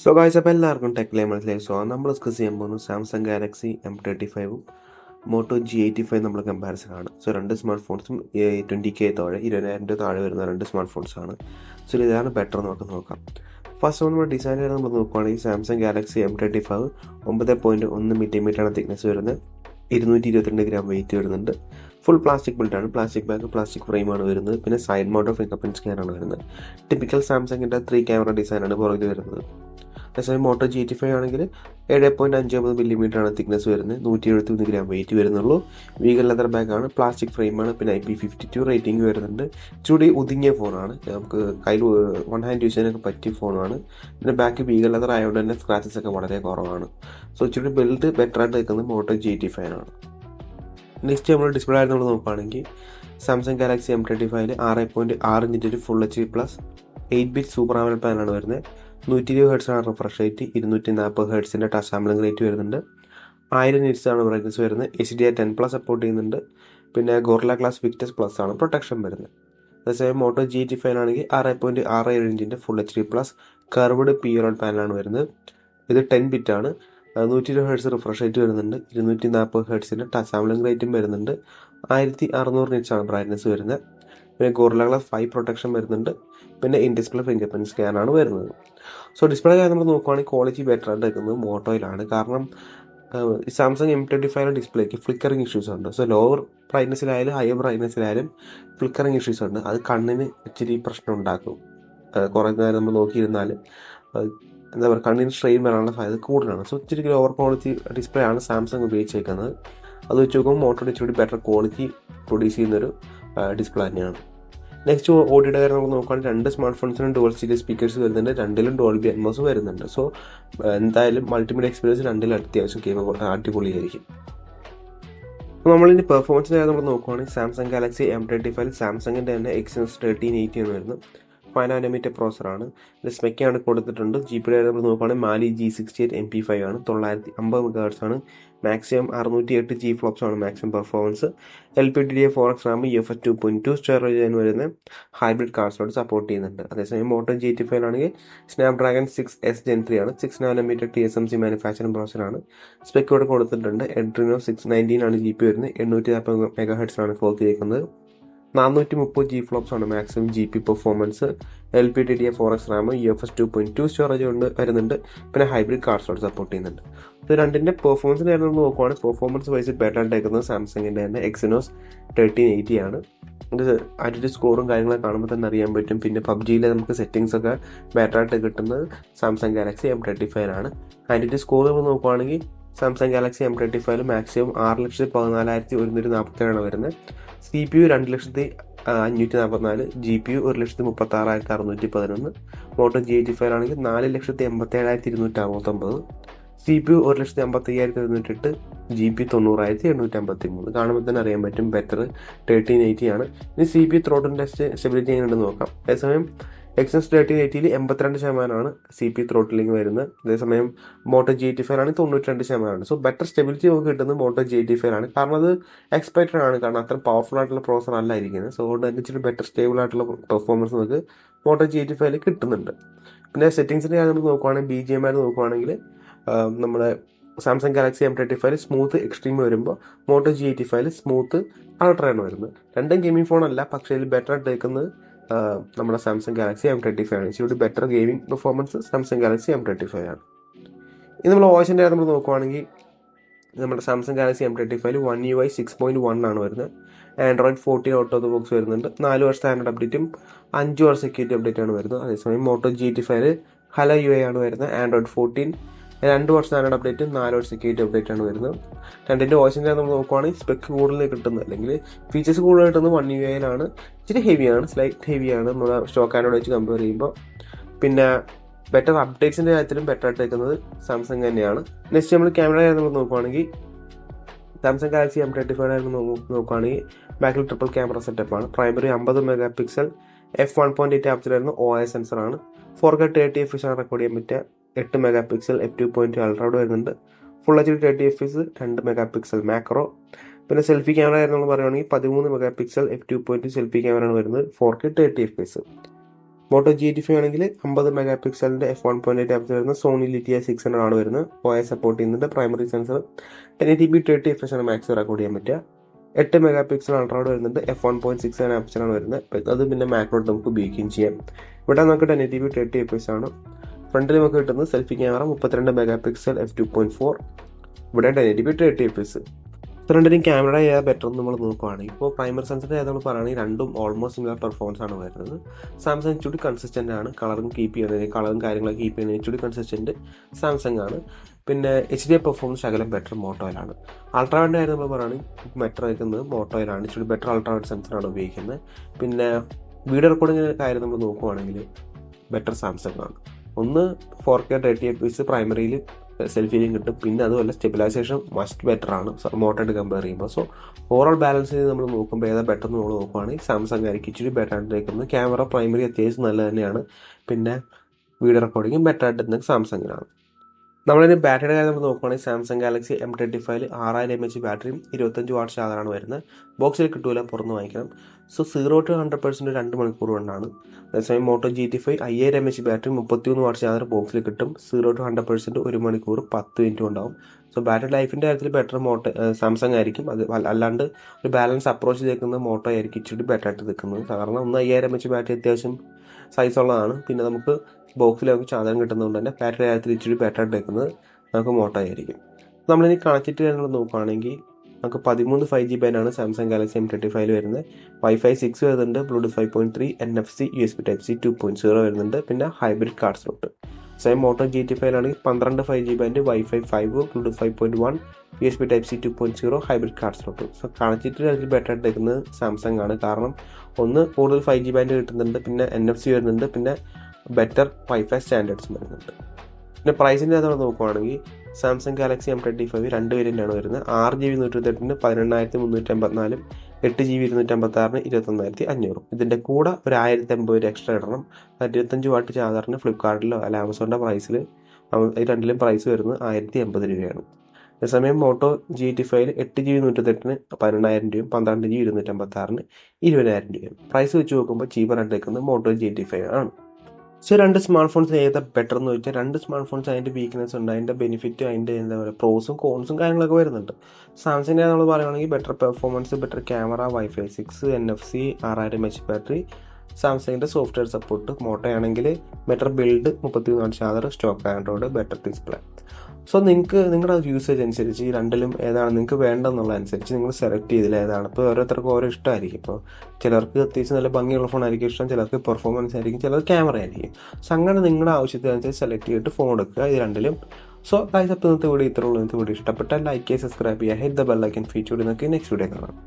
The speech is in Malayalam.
സോ ഗായ്സ്, അപ്പോൾ എല്ലാവർക്കും ടെക് ലേമൻസിലേക്ക് സ്വാഗതം. നമ്മൾ ഡിസ്കസ് ചെയ്യാൻ പോകുന്നത് Samsung Galaxy M35 motto G85 നമ്മൾ കമ്പാരിസൺ ആണ്. സോ രണ്ട് സ്മാർട്ട് ഫോൺസും 20K താഴെ 20,000 താഴെ വരുന്ന രണ്ട് സ്മാർട്ട് ഫോൺസ് ആണ്. സോ ഇതാണ് ബെറ്റർ നമുക്ക് നോക്കാം. ഫസ്റ്റ് നമ്മൾ ഡിസൈൻ ചെയ്ത് നമ്മൾ നോക്കുകയാണെങ്കിൽ സാംസങ് ഗാലക്സി M35 9.1 മില്ലിമീറ്ററാണ് തിക്നെസ് വരുന്നത്. 222 ഗ്രാം വെയിറ്റ് വരുന്നുണ്ട്. ഫുൾ പ്ലാസ്റ്റിക് ബിൽഡാണ്. പ്ലാസ്റ്റിക് ബാഗ്, പ്ലാസ്റ്റിക് ഫ്രെയിമാണ് വരുന്നത്. പിന്നെ സൈഡ് മൗണ്ട് ഫിംഗർ പ്രിന്റ് സ്കാനാണ് വരുന്നത്. ടിപ്പിക്കൽ സാംസങ്ങിൻ്റെ 3 ക്യാമറ ഡിസൈനാണ് പുറകിൽ വരുന്നത്. അതേസമയം മോട്ടോ G85 ആണെങ്കിൽ 7.59 മില്ലിമീറ്ററാണ് തിക്നെസ് വരുന്നത്. 171 ഗ്രാം വെയിറ്റ് വരുന്നുള്ളൂ. വീഗൽ ലെതർ ബാഗാണ്, പ്ലാസ്റ്റിക് ഫ്രെയിമാണ്. പിന്നെ IP52 റേറ്റിംഗ് വരുന്നുണ്ട്. ഇച്ചിരി ഒതുങ്ങിയ ഫോണാണ്, നമുക്ക് കയ്യിൽ വൺ ഹാൻഡ് യൂസ് ചെയ്യാനൊക്കെ പറ്റിയ ഫോണാണ്. പിന്നെ ബാക്ക് വീഗൽ ലെതർ ആയതുകൊണ്ട് തന്നെ സ്ക്രാച്ചസ് ഒക്കെ വളരെ കുറവാണ്. സോ ഇച്ചിരി ബിൽഡ് ബെറ്റർ ആയിട്ട് നിൽക്കുന്നത് മോട്ടോ G85 ആണ്. നെക്സ്റ്റ് നമ്മൾ ഡിസ്പ്ലേ ആയിട്ട് നമ്മൾ നോക്കുകയാണെങ്കിൽ സാംസങ് ഗാലക്സി M35 6.6 ഇഞ്ചിൻ്റെ full HD plus 8-bit super AMOLED പാനലാണ് വരുന്നത്. 120 Hz ആണ് refresh rate. 240 Hz touch sampling rate വരുന്നുണ്ട്. 1000 nits ആണ് ബ്രൈറ്റ്നസ് വരുന്നത്. HDR10+ സപ്പോർട്ട് ചെയ്യുന്നുണ്ട്. പിന്നെ ഗോറില്ല ഗ്ലാസ് വിക്ടസ് പ്ലസ് ആണ് പ്രൊട്ടക്ഷൻ വരുന്നത്. അതേസമയം മോട്ടോ G85 ആണെങ്കിൽ 6.67 ഇഞ്ചിൻ്റെ full HD plus curved PLOD പാനലാണ് വരുന്നത്. ഇത് 10-bit ആണ്. 120 Hz റിഫ്രഷ് റേറ്റ് വരുന്നുണ്ട്. 240 Hz ടച്ച് സാമ്പിളിംഗ് റേറ്റും വരുന്നുണ്ട്. 1600 nits ആണ് ബ്രൈറ്റ്നസ് വരുന്നത്. പിന്നെ ഗോറില്ല ഗ്ലാസ് 5 പ്രൊട്ടക്ഷൻ വരുന്നുണ്ട്. പിന്നെ ഇൻ ഡിസ്പ്ലേ ഫിംഗർ പ്രിന്റ് സ്കാനാണ് വരുന്നത്. സോ ഡിസ്പ്ലേ കാര്യം നമ്മൾ നോക്കുകയാണെങ്കിൽ ക്വാളിറ്റി ബെറ്റർ ആയിട്ട് നിൽക്കുന്നത് മോട്ടോയിലാണ്. കാരണം സാംസങ് M35 ഡിസ്പ്ലേക്ക് ഫ്ലിക്കറിങ് ഇഷ്യൂസ് ഉണ്ട്. സോ ലോവർ ബ്രൈറ്റ്നസ്സിലായാലും ഹയർ ബ്രൈറ്റ്നസ്സിലായാലും ഫ്ലിക്കറിങ് ഇഷ്യൂസ് ഉണ്ട്. അത് കണ്ണിന് ഇച്ചിരി പ്രശ്നം ഉണ്ടാക്കും. കുറേ നേരം നമ്മൾ നോക്കിയിരുന്നാൽ എന്താ പറയുക, കണ്ണിന് സ്ട്രെയിൻ വരാനുള്ള സാധ്യത കൂടുതലാണ്. സോ ഇച്ചിരി ലോവർ ക്വാളിറ്റി ഡിസ്പ്ലേ ആണ് സാംസങ് ഉപയോഗിച്ചേക്കുന്നത്. അത് വെച്ച് നോക്കുമ്പോൾ മോട്ടോയുടെ ഇച്ചിരി ബെറ്റർ ക്വാളിറ്റി പ്രൊഡ്യൂസ് ചെയ്യുന്നൊരു ഡിസ്പ്ലേ തന്നെയാണ്. നെക്സ്റ്റ് ഓഡിയോയുടെ കാര്യം നമുക്ക് നോക്കുകയാണെങ്കിൽ രണ്ട് സ്മാർട്ട് ഫോൺസിനും ഡുവൽ സ്റ്റീരിയോ സ്പീക്കേഴ്സ് വരുന്നുണ്ട്. രണ്ടിലും ഡോൾബി അറ്റ്മോസ് വരുന്നുണ്ട്. സോ എന്തായാലും മൾട്ടിമീഡിയ എക്സ്പീരിയൻസ് രണ്ടിലും അത്യാവശ്യം അടിപൊളിയായിരിക്കും. അപ്പോൾ നമ്മളിതിൻ്റെ പെർഫോമൻസിൻ്റെ കാര്യം നമ്മൾ നോക്കുകയാണെങ്കിൽ സാംസങ് ഗാലക്സി M35 സാംസങ്ങിൻ്റെ തന്നെ Exynos 1380 ആണ് വരുന്നത്. 5 nanometer പ്രോസറാണ്. ഇത് സ്പെക്കാണ് കൊടുത്തിട്ടുണ്ട്. ജിപിയുടെ കാര്യം നമ്മൾ നോക്കുകയാണെങ്കിൽ മാലി G68 MP5 ആണ്. 950 MHz ആണ്. മാക്സിമം 608 G ഫ്ലോപ്സ് ആണ് maximum performance. LPDDR4X RAM, UFS 2.2 storage ആണ് വരുന്നത്. ഹൈബ്രിഡ് കാർഡ്സിനോട് സപ്പോർട്ട് ചെയ്യുന്നുണ്ട്. അതേസമയം മോട്ടോ G85 ആണെങ്കിൽ സ്നാപ്ഡ്രാഗൺ 6S Gen 3 ആണ്. 6 nanometer TSMC മാനുഫാക്ചറിംഗ് പ്രോസറാണ്. സ്പെക്കോട് കൊടുത്തിട്ടുണ്ട്. Adreno 619 ആണ് GP വരുന്നത്. 840 MHz ആണ് ക്ലോക്ക് ചെയ്തിരിക്കുന്നത്. 430 G ഫ്ലോപ്സ് ആണ് maximum GP performance. LPDDR4X RAM, UFS 2.2 storage കൊണ്ട് വരുന്നുണ്ട്. പിന്നെ ഹൈബ്രിഡ് കാർഡ്സിനോട് സപ്പോർട്ട് ചെയ്യുന്നുണ്ട്. ഇത് രണ്ടിൻ്റെ പെർഫോമൻസിൻ്റെ കാര്യം നമ്മൾ നോക്കുകയാണെങ്കിൽ പെർഫോമൻസ് വൈസ് ബെറ്റർ ആയിട്ടേക്കുന്നത് സാംസങ്ങിൻ്റെ തന്നെ Exynos 1380 ആണ്. ഇത് അതിൻ്റെ സ്കോറും കാര്യങ്ങളൊക്കെ കാണുമ്പോൾ തന്നെ അറിയാൻ പറ്റും. പിന്നെ PUBGയിലെ നമുക്ക് സെറ്റിങ്സ് ഒക്കെ ബെറ്റർ ആയിട്ട് കിട്ടുന്നത് സാംസങ് ഗാലക്സി M35 ആണ്. അതിൻ്റെ സ്കോർ നമ്മൾ നോക്കുകയാണെങ്കിൽ സാംസങ് ഗാലക്സി M35 മാക്സിമം 6,14,147 വരുന്നത്. CPU 2,544, GPU 1,36,611. മോട്ടോ G85 ആണെങ്കിൽ 4,87,269, CPU 1,55,208, GP 90,853. കാണുമ്പോൾ തന്നെ അറിയാൻ പറ്റും ബെറ്റർ 1380 ആണ്. ഇനി CPU ത്രോട്ടിൽ ടെസ്റ്റ് സ്റ്റെബിലിറ്റി എങ്ങനെയുണ്ടെന്ന് നോക്കാം. അതേസമയം Exynos 1380 82% CPU ത്രോട്ടിലിംഗ് വരുന്നത്. അതേസമയം മോട്ടോ G85 ആണെങ്കിൽ 92%. സോ ബെറ്റർ സ്റ്റെബിലിറ്റി നമുക്ക് കിട്ടുന്നത് മോട്ടോ G85 ആണ്. കാരണം അത് എക്സ്പെക്റ്റഡ് ആണ്. കാരണം അത്ര പവർഫുൾ ആയിട്ടുള്ള പ്രോസർ അല്ല ഇരിക്കുന്നത്. സോ അതുകൊണ്ട് തന്നെ ഇച്ചിരി ബെറ്റർ സ്റ്റേബിൾ ആയിട്ടുള്ള പെർഫോമൻസ് നമുക്ക് മോട്ടോ G85 കിട്ടുന്നുണ്ട്. പിന്നെ സെറ്റിംഗ്സിൻ്റെ കാര്യം നമുക്ക് നോക്കുകയാണെങ്കിൽ BGMI നോക്കുകയാണെങ്കിൽ നമ്മുടെ Samsung Galaxy M35 smooth extreme വരുമ്പോൾ മോട്ടോ G85 സ്മൂത്ത് അൾട്രയാണ് വരുന്നത്. രണ്ടും ഗെയിമിംഗ് ഫോണല്ല, പക്ഷേ ഇതിൽ ബെറ്റർ ആയിട്ട് നിൽക്കുന്നത് നമ്മുടെ സാംസങ് ഗാലക്സി M35 ആണ്. ഇച്ചിരി better gaming performance Samsung Galaxy M35 ആണ്. ഇനി നമ്മൾ OSൻ്റെ കാര്യം നമ്മൾ നോക്കുകയാണെങ്കിൽ നമ്മുടെ Samsung Galaxy M35 One UI 6.1 ആണ് വരുന്നത്. Android 14 out of the box വരുന്നുണ്ട്. 4 വർഷം സ്റ്റാൻഡേർഡ് അപ്ഡേറ്റും 5 വർഷം സെക്യൂരിറ്റി അപ്ഡേറ്റ് ആണ് വരുന്നത്. അതേസമയം മോട്ടോ G85 ഹലോ UI ആണ് വരുന്നത്. ആൻഡ്രോയിഡ് 14 2 വർഷം സ്റ്റാൻഡേർഡ് അപ്ഡേറ്റും 4 വർഷം സെക്യൂരിറ്റി അപ്ഡേറ്റ് ആണ് വരുന്നത്. രണ്ടിൻ്റെ OSൻ്റെ നമ്മൾ നോക്കുകയാണെങ്കിൽ സ്പെക്ക് കൂടുതൽ കിട്ടുന്നത് അല്ലെങ്കിൽ ഫീച്ചേഴ്സ് കൂടുതൽ കിട്ടുന്നത് One UI-ലാണ്. ഇച്ചിരി ഹെവിയാണ്, സ്ലൈറ്റ് ഹെവിയാണ് നമ്മുടെ സ്റ്റോക്ക് ആൻഡ്രോയിഡ് വെച്ച് കമ്പയർ ചെയ്യുമ്പോൾ. പിന്നെ ബെറ്റർ അപ്ഡേറ്റ്സിൻ്റെ കാര്യത്തിലും ബെറ്റർ ആയിട്ട് നിൽക്കുന്നത് സാംസങ് തന്നെയാണ്. നെക്സ്റ്റ് നമ്മൾ ക്യാമറ കാര്യം നമ്മൾ നോക്കുകയാണെങ്കിൽ സാംസങ് ഗാലക്സി M35 നോക്കുകയാണെങ്കിൽ ബാക്കിൽ ട്രിപ്പിൾ ക്യാമറ സെറ്റപ്പാണ്. പ്രൈമറി 50 MP f1.8 ആപ്ചർ ആയിരുന്നു. OIS സെൻസറാണ്. 4K 30fps ആണ് റെക്കോർഡ് ചെയ്യാൻ പറ്റുക. 8 MP f2.2 അൾട്രാഡ് വരുന്നുണ്ട്. Full HD 30fps 2 MP macro. പിന്നെ സെൽഫി ക്യാമറ ആയിരുന്നു നമ്മൾ പറയുകയാണെങ്കിൽ 13 MP f2.2 സെൽഫി ക്യാമറ ആണ് വരുന്നത്. 4K 30fps. മോട്ടോ G85 ആണെങ്കിൽ 50 മെഗാ പിക്സലിൻ്റെ f1.8 ആപ്സ് വരുന്ന സോണി ലിറ്റിയ 600 ആണ് വരുന്നത്. OIS സപ്പോർട്ട് ചെയ്യുന്നുണ്ട്. പ്രൈമറി സെൻസർ 1080p 30fps ആണ് മാക്സ് റെക്കോർഡ് ചെയ്യാൻ പറ്റുക. 8 മെഗാ പിക്സൽ അൾട്രാഡ് വരുന്നുണ്ട്. f1.6 ആപ്സിനാണ് വരുന്നത്. അത് പിന്നെ മാക്രോട്ട് നമുക്ക് ഉപയോഗിക്കുകയും ചെയ്യാം. ഇവിടെ നമുക്ക് 1080p 30fps ആണ്. ഫ്രണ്ടിൽ നമുക്ക് കിട്ടുന്നത് selfie camera 32 mega pixel f2.4. ഇവിടെ 1080p 30fps. രണ്ടിനും ക്യാമറ ഏതാ ബെറ്റർ എന്ന് നമ്മൾ നോക്കുകയാണെങ്കിൽ ഇപ്പോൾ പ്രൈമറി സെൻസറിൻ്റെ ഏതാണ് പറയുകയാണെങ്കിൽ രണ്ടും ഓൾമോസ്റ്റ് സിമിലർ പെർഫോമൻസ് ആണ് വരുന്നത്. സാംസങ് ഇച്ചിരി കൺസിസ്റ്റൻ്റ് ആണ്. കളറും കീപ്പ് ചെയ്യുന്നതിന് കളറും കാര്യങ്ങളൊക്കെ കീപ്പ് ചെയ്യുന്നതിന് ഇച്ചിരി കൺസിസ്റ്റൻറ്റ് സാംസങ് ആണ്. പിന്നെ HDR പെർഫോമൻസ് ശകലം ബെറ്റർ മോട്ടോയിലാണ്. അൾട്രാവൈഡിൻ്റെ കാര്യം നമ്മൾ പറയുകയാണെങ്കിൽ ബെറ്റർ നിൽക്കുന്നത് മോട്ടോയിലാണ്. ഇച്ചിരി ബെറ്റർ അൾട്രാവൈഡ് സെൻസറാണ് ഉപയോഗിക്കുന്നത്. പിന്നെ വീഡിയോ റെക്കോർഡിങ്ങിൻ്റെ കാര്യം നമ്മൾ നോക്കുകയാണെങ്കിൽ ബെറ്റർ സാംസങ് ആണ്. ഒന്ന് 4K 30fps പ്രൈമറിയിൽ സെൽഫിയിലും കിട്ടും. പിന്നെ അതുപോലെ സ്റ്റെബിലൈസേഷൻ മസ്റ്റ് ബെറ്റർ ആണ് മോട്ടോയായിട്ട് കമ്പയർ ചെയ്യുമ്പോൾ. സോ ഓവറോൾ ബാലൻസ് ചെയ്ത് നമ്മൾ നോക്കുമ്പോൾ ഏതാ ബെറ്റർ എന്ന് നമ്മൾ നോക്കുകയാണെങ്കിൽ സാംസങ് ആയിരിക്കും ഇച്ചിരി ബെറ്റർ ആയിട്ട് നിൽക്കുന്നത്. ക്യാമറ പ്രൈമറി അത്യാവശ്യം നല്ല തന്നെയാണ്. പിന്നെ വീഡിയോ റെക്കോർഡിങ്ങും ബെറ്റർ ആയിട്ട് നിൽക്കുന്നത് സാംസങ്ങിനാണ്. നമ്മളിനി ബാറ്ററിയുടെ കാര്യം നമ്മൾ നോക്കുകയാണെങ്കിൽ സാംസങ് ഗാലക്സി M35 6000 mAh ബാറ്ററിയും 25 വാട്ട് ചാർജറാണ് വരുന്നത്. ബോക്സിൽ കിട്ടൂല, പുറത്ത് വാങ്ങിക്കണം. സോ 0 to 100% 2 മണിക്കൂർ കൊണ്ടാണ്. അതേസമയം Moto G85 5000 mAh battery 33 watt charger ബോക്സിൽ കിട്ടും. 0 to 100% 1 മണിക്കൂർ 10 മിനിറ്റ് ഉണ്ടാവും. സോ ബാറ്ററി ലൈഫിൻ്റെ കാര്യത്തിൽ ബെറ്റർ സാംസങ് ആയിരിക്കും. അത് അല്ലാണ്ട് ഒരു ബാലൻസ് അപ്രോച്ച് നിൽക്കുന്നത് മോട്ടോ ആയിരിക്കും ഇച്ചിരി ബെറ്റർ ആയിട്ട് നിൽക്കുന്നത്. കാരണം 5000 mAh ബാറ്ററി അത്യാവശ്യം സൈസ് ഉള്ളതാണ്. പിന്നെ നമുക്ക് ബോക്സിൽ നമുക്ക് ചാർജർ കിട്ടുന്നതുകൊണ്ട് തന്നെ ബാറ്ററി കാര്യത്തിൽ ഇച്ചിരി ബെറ്റർ ആയിട്ട് നിൽക്കുന്നത് നമുക്ക് മോട്ടോ ആയിരിക്കും. നമ്മളിനി കണക്റ്റിവിറ്റി കാര്യങ്ങൾ നോക്കുകയാണെങ്കിൽ നമുക്ക് 13 5G ബാൻഡാണ് സാംസങ് ഗാലക്സി M35 വരുന്നത്. Wi-Fi 6 വരുന്നുണ്ട്. Bluetooth 5.3, NFC, USB Type-C 2.0 വരുന്നുണ്ട്. പിന്നെ hybrid card slot. Same Moto G85 ആണെങ്കിൽ 12 5G band, Wi-Fi 5, Bluetooth 5.1, USB Type-C 2.0, hybrid card slot. So connectivity കാര്യത്തിൽ ബെറ്റർ ആയിട്ട് നിൽക്കുന്നത് സാംസങ് ആണ്. കാരണം ഒന്ന് കൂടുതൽ 5G ബാൻഡ് കിട്ടുന്നുണ്ട്. പിന്നെ NFC വരുന്നുണ്ട്. പിന്നെ ബെറ്റർ Wi-Fi സ്റ്റാൻഡേർഡ്സും വരുന്നുണ്ട്. പിന്നെ പ്രൈസിൻ്റെ അത് നോക്കുകയാണെങ്കിൽ സാംസങ് ഗാലക്സി M35 2 വേരിയൻ്റാണ് വരുന്നത്. 6GB 128 18354, 8GB 256 21500. ഇതിൻ്റെ കൂടെ ഒരു 1050 എക്സ്ട്രാ ഇടണം. 25 വാട്ട് ചാർജറിന് ഫ്ലിപ്കാർട്ടിലോ അല്ല ആമസോണിൻ്റെ പ്രൈസിൽ ഈ രണ്ടിലും പ്രൈസ് വരുന്നത് 1080 രൂപയാണ്. അതേസമയം മോട്ടോ G85 8GB 128 12000 രൂപയും 12GB 256 20000 രൂപയും. പ്രൈസ് വെച്ച് നോക്കുമ്പോൾ ചീപ്പറായിട്ട് നിൽക്കുന്നത് മോട്ടോ G85 ആണ്. സോ രണ്ട് സ്മാർട്ട് ഫോൺസ് ഏതാ ബെറ്റർ എന്ന് ചോദിച്ചാൽ രണ്ട് സ്മാർട്ട് ഫോൺസ് അതിൻ്റെ വീക്ക്നെസ് ഉണ്ട്, അതിൻ്റെ ബെനിഫിറ്റും അതിൻ്റെ എന്താ പറയുക പ്രോസും കോൺസും കാര്യങ്ങളൊക്കെ വരുന്നുണ്ട്. സാംസങ്ങിൻ്റെ നമ്മൾ പറയുകയാണെങ്കിൽ better performance, better camera, Wi-Fi 6, NFC, 6000 mAh battery, സാംസങ്ങിൻ്റെ സോഫ്റ്റ്വെയർ സപ്പോർട്ട്. മോട്ടോ ആണെങ്കിൽ better build, 33 charger, stock Android, better display. So നിങ്ങൾക്ക് നിങ്ങളുടെ യൂസേജ് അനുസരിച്ച് ഈ രണ്ടിലും ഏതാണ് നിങ്ങൾക്ക് വേണ്ടതെന്നുള്ളതനുസരിച്ച് നിങ്ങൾ സെലക്ട് ചെയ്തില്ല ഏതാണ്. ഇപ്പോൾ ഓരോരുത്തർക്കും ഓരോ ഇഷ്ടമായിരിക്കും. ഇപ്പോൾ ചിലർക്ക് അത്യാവശ്യം നല്ല ഭംഗിയുള്ള ഫോൺ ആയിരിക്കും ഇഷ്ടം, ചിലർക്ക് പെർഫോമൻസ് ആയിരിക്കും, ചിലർക്ക് ക്യാമറ ആയിരിക്കും. സോ അങ്ങനെ നിങ്ങളുടെ ആവശ്യത്തിനനുസരിച്ച് സെലക്ട് ചെയ്തിട്ട് ഫോൺ എടുക്കുക ഇത് രണ്ടിലും. സോ ഗൈസ്, അപ്പോൾ ഇന്നത്തെ വീഡിയോ ഇത്രയുള്ളൂ. ഇന്നത്തെ വീഡിയോ ഇഷ്ടപ്പെട്ടാൽ ലൈക്ക് ചെയ്യുക, സബ്സ്ക്രൈബ് ചെയ്യുക, hit the bell icon feature. നിങ്ങൾക്ക് നെക്സ്റ്റ് വീഡിയോ കാണാം.